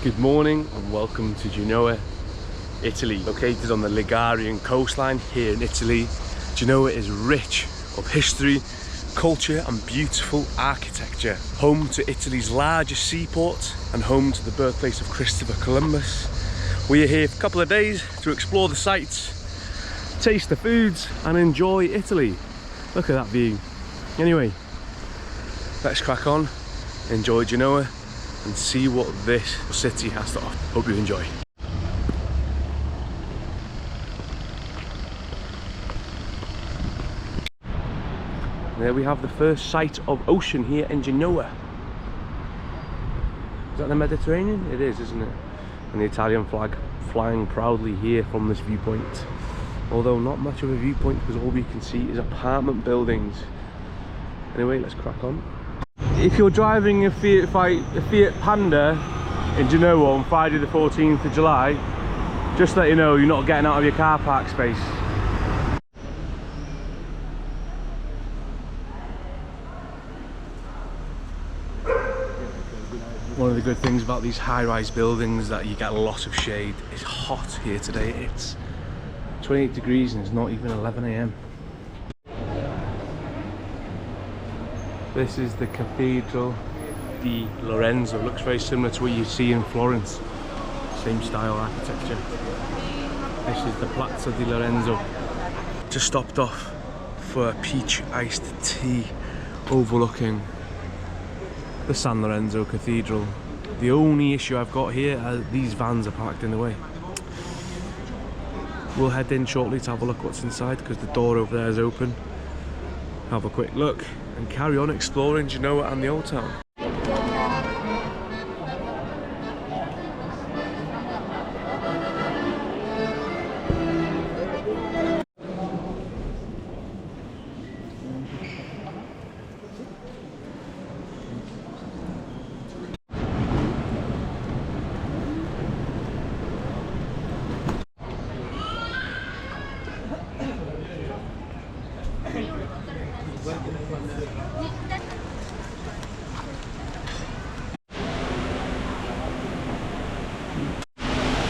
Good morning and welcome to Genoa, Italy. Located on the Ligurian coastline here in Italy, Genoa is rich of history, culture and beautiful architecture. Home to Italy's largest seaport and home to the birthplace of Christopher Columbus. We are here for a couple of days to explore the sights, taste the foods and enjoy Italy. Look at that view. Anyway, let's crack on, enjoy Genoa and see what this city has to offer. Hope you enjoy. There we have the first sight of ocean here in Genoa. Is that the Mediterranean? It is, isn't it? And the Italian flag flying proudly here from this viewpoint. Although not much of a viewpoint because all we can see is apartment buildings. Anyway, let's crack on. If you're driving a Fiat Panda in Genoa on Friday the 14th of July, just let you know you're not getting out of your car park space. One of the good things about these high-rise buildings that you get a lot of shade. It's hot here today. It's 28 degrees and it's not even 11 AM. This is the Cathedral di Lorenzo. Looks very similar to what you see in Florence. Same style architecture. This is the Piazza di Lorenzo. Just stopped off for a peach iced tea overlooking the San Lorenzo Cathedral. The only issue I've got here are these vans are parked in the way. We'll head in shortly to have a look what's inside because the door over there is open. Have a quick look and carry on exploring Genoa and the Old Town.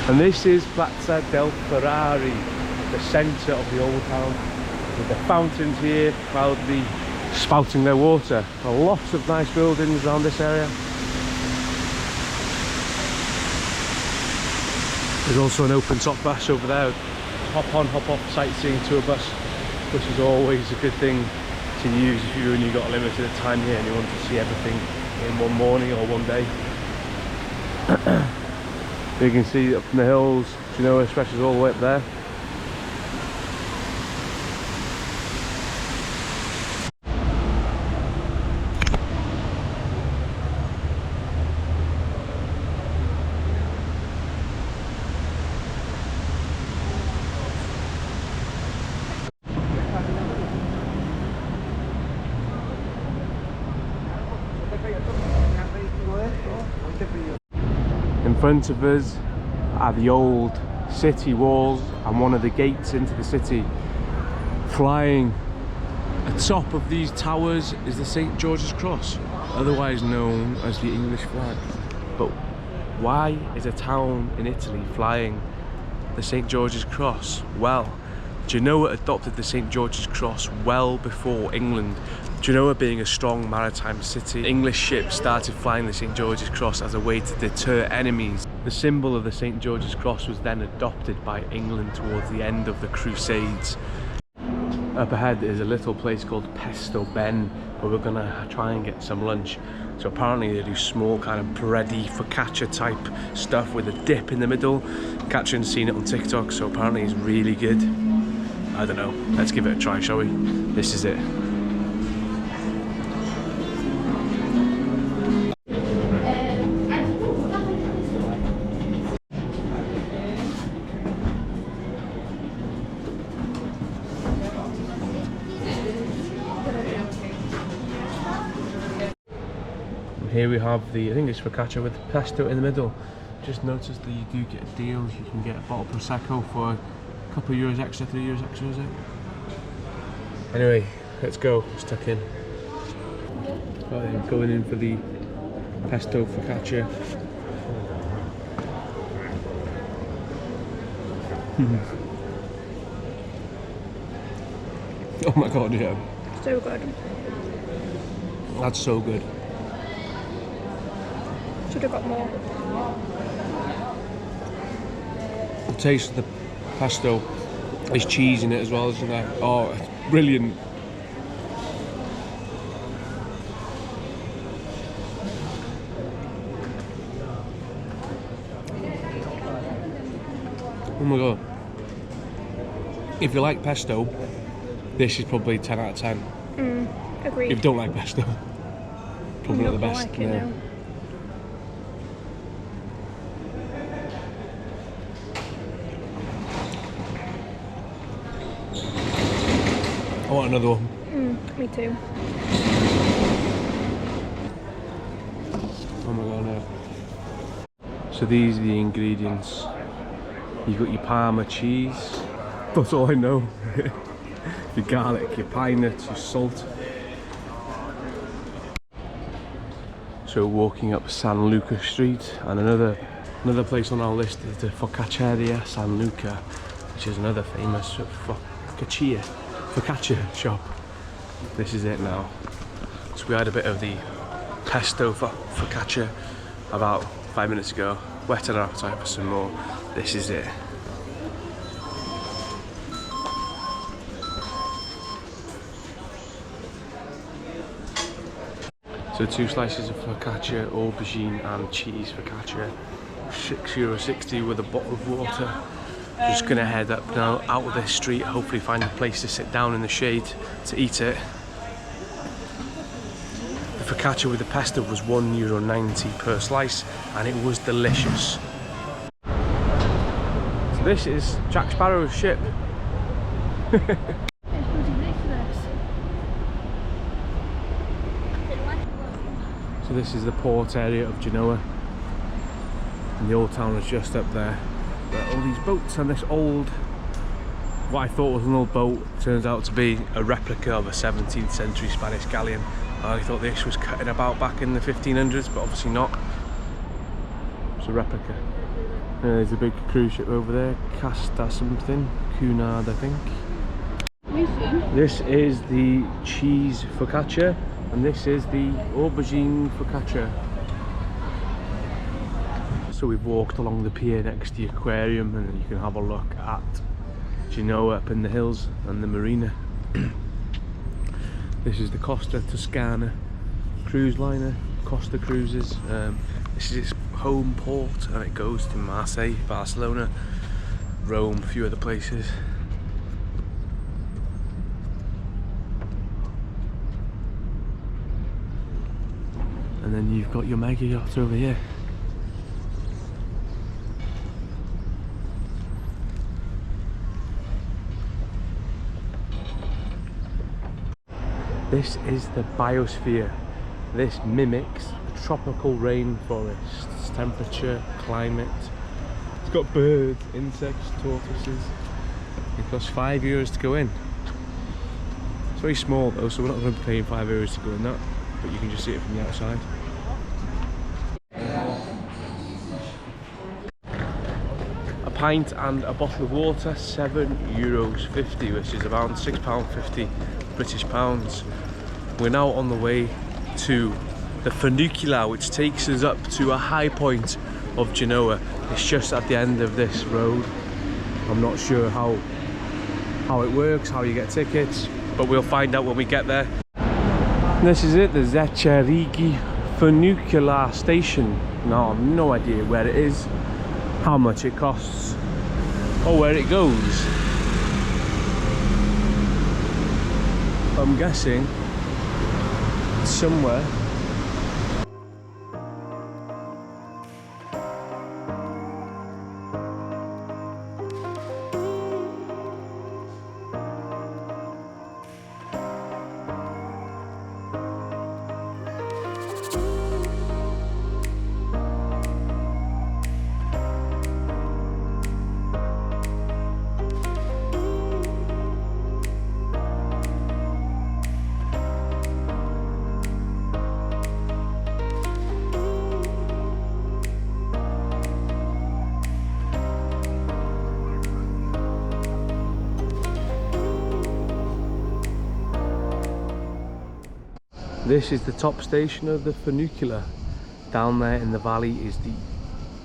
And this is Piazza del Ferrari, the centre of the Old Town, with the fountains here proudly spouting their water. Lots of nice buildings around this area. There's also an open top bus over there. Hop on, hop off sightseeing tour bus, which is always a good thing to use if you only got a limited time here and you want to see everything in one morning or one day. You can see up in the hills, Genoa stretches all the way up there. In front of us are the old city walls and one of the gates into the city. Flying atop of these towers is the St. George's Cross, otherwise known as the English flag. But why is a town in Italy flying the St. George's Cross? Well, Genoa adopted the St. George's Cross well before England. Genoa being a strong maritime city, English ships started flying the St. George's Cross as a way to deter enemies. The symbol of the St. George's Cross was then adopted by England towards the end of the Crusades. Up ahead is a little place called Pesto Ben, where we're gonna try and get some lunch. So apparently they do small kind of bready focaccia type stuff with a dip in the middle. Katrin's seen it on TikTok, so apparently it's really good. I don't know, let's give it a try, shall we? This is it. Here we have the, I think it's focaccia with pesto in the middle. Just noticed that you do get a deal. You can get a bottle of Prosecco for a couple of euros extra, €3 extra, is it? Anyway, let's go. Let's tuck in. Going in for the pesto focaccia. Oh my god, yeah. So good. That's so good. Should have got more. The taste of the pesto, there's cheese in it as well, isn't there? Oh, it's brilliant. Oh my god. If you like pesto, this is probably 10 out of 10. Agreed. If you don't like pesto, probably not the best. Like it now. I want another one. Me too. Oh my god, no. So these are the ingredients. You've got your Parma cheese. That's all I know. Your garlic, your pine nuts, your salt. So walking up San Luca Street, and another place on our list is the Focacceria San Luca, which is another famous focaccia shop. This is it now. So we had a bit of the pesto focaccia about 5 minutes ago. Whetted our appetite for some more. This is it. So 2 slices of focaccia, aubergine and cheese focaccia. €6.60 with a bottle of water. Just gonna head up now out of this street, hopefully find a place to sit down in the shade to eat it. The focaccia with the pesto was €1.90 per slice and it was delicious. So this is Jack Sparrow's ship. It's ridiculous. So this is the port area of Genoa. And the old town is just up there. All these boats and this old, what I thought was an old boat, turns out to be a replica of a 17th century Spanish galleon. I thought this was cutting about back in the 1500s, but obviously not. It's a replica. There's a big cruise ship over there, Casta something, Cunard I think. This is the cheese focaccia, and this is the aubergine focaccia. So we've walked along the pier next to the aquarium, and you can have a look at Genoa up in the hills and the marina. This is the Costa Toscana cruise liner, Costa Cruises. This is its home port, and it goes to Marseille, Barcelona, Rome, a few other places. And then you've got your mega yacht over here. This is the biosphere. This mimics a tropical rainforest's temperature, climate. It's got birds, insects, tortoises. It costs €5 to go in. It's very small though, so we're not going to be paying €5 to go in that, but you can just see it from the outside. A pint and a bottle of water, €7.50, which is about £6.50 British pounds. We're now on the way to the funicular, which takes us up to a high point of Genoa. It's just at the end of this road. I'm not sure how it works, how you get tickets, but we'll find out when we get there. This is it, the Zeccherighi funicular station. Now I've no idea where it is, how much it costs, or where it goes. I'm guessing somewhere. This is the top station of the funicular. Down there in the valley is the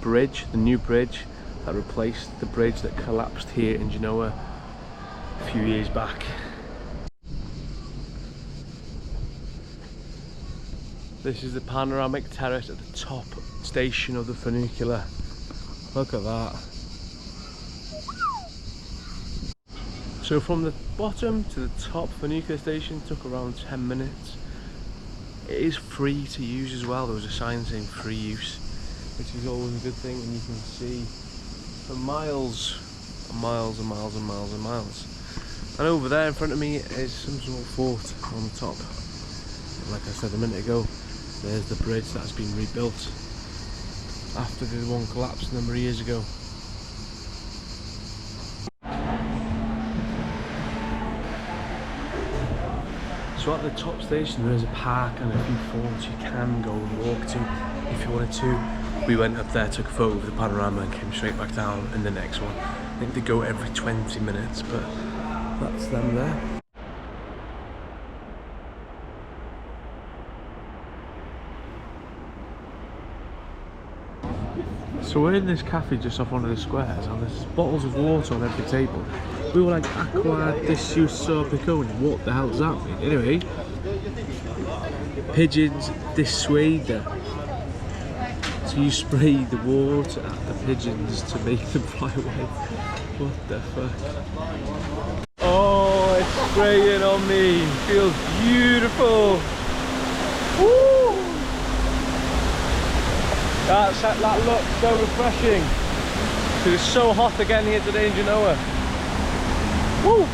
bridge, the new bridge that replaced the bridge that collapsed here in Genoa a few years back. This is the panoramic terrace at the top station of the funicular. Look at that. So from the bottom to the top funicular station took around 10 minutes. It is free to use as well. There was a sign saying free use, which is always a good thing, and you can see for miles and miles and miles and miles and miles. And over there in front of me is some sort of fort on the top. Like I said a minute ago, there's the bridge that's been rebuilt after the one collapsed a number of years ago. So at the top station there is a park and a few forts you can go and walk to if you wanted to. We went up there, took a photo of the panorama and came straight back down in the next one. I think they go every 20 minutes, but that's them there. So we're in this cafe just off one of the squares and there's bottles of water on every table. We were like, aqua dissuso piccone, what the hell does that mean? Anyway, pigeons dissuader. So you spray the water at the pigeons to make them fly away. What the fuck? Oh, it's spraying on me. Feels beautiful. Woo! That looks so refreshing. It's so hot again here today in Genoa. Woo!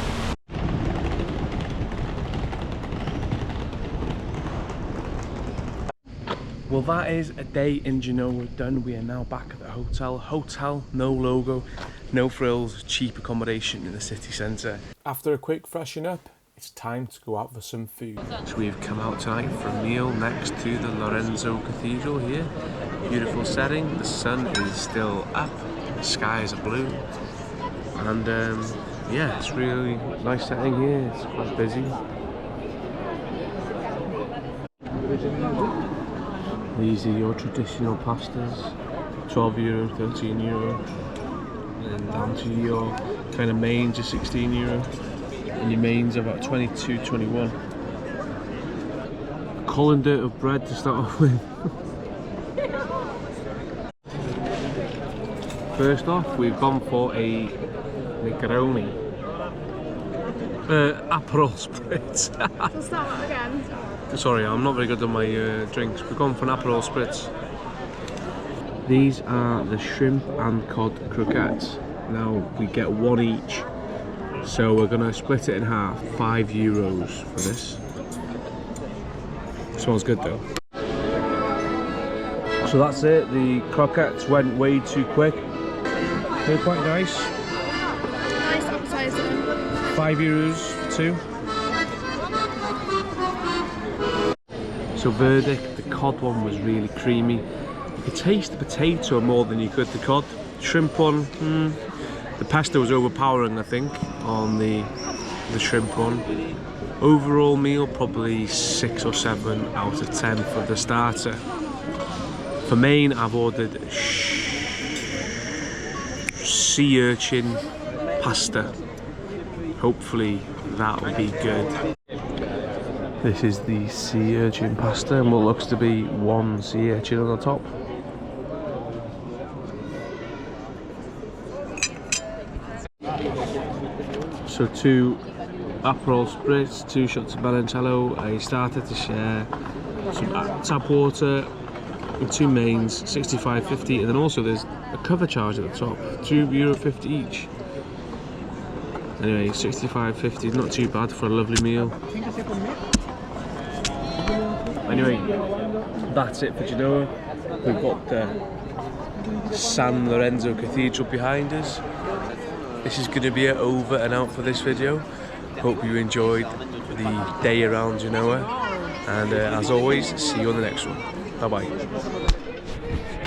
Well, that is a day in Genoa done. We are now back at the hotel. Hotel, no logo, no frills, cheap accommodation in the city centre. After a quick freshen up, it's time to go out for some food. So we've come out tonight for a meal next to the Lorenzo Cathedral here. Beautiful setting, the sun is still up, the skies are blue, and yeah, it's really nice setting here. It's quite busy. These are your traditional pastas, €12, €13, and then down to your kind of mains are €16, and your mains are about 22, 21. Colander of bread to start off with. First off, we've gone for a macaroni. Aperol Spritz. So start that again. Sorry, I'm not very good on my drinks. We've gone for an Aperol Spritz. These are the shrimp and cod croquettes. Now we get one each, so we're gonna split it in half. €5 for this. Smells good though. So that's it. The croquettes went way too quick. They're quite nice. Nice appetizer. €5 for two. So verdict, the cod one was really creamy. You could taste the potato more than you could the cod. Shrimp one, the pasta was overpowering I think on the shrimp one. Overall meal probably 6 or 7 out of 10 for the starter. For main I've ordered sea urchin pasta. Hopefully that will be good. This is the sea urchin pasta and what looks to be one sea urchin on the top. So 2 Aperol Spritz, 2 shots of Balancello, a starter to share, some tap water, and 2 mains, $65.50, and then also there's a cover charge at the top, €2.50 each. Anyway, $65.50, not too bad for a lovely meal. Anyway, that's it for Genoa. We've got the San Lorenzo Cathedral behind us. This is going to be it over and out for this video. Hope you enjoyed the day around Genoa, and as always, see you on the next one. Bye bye.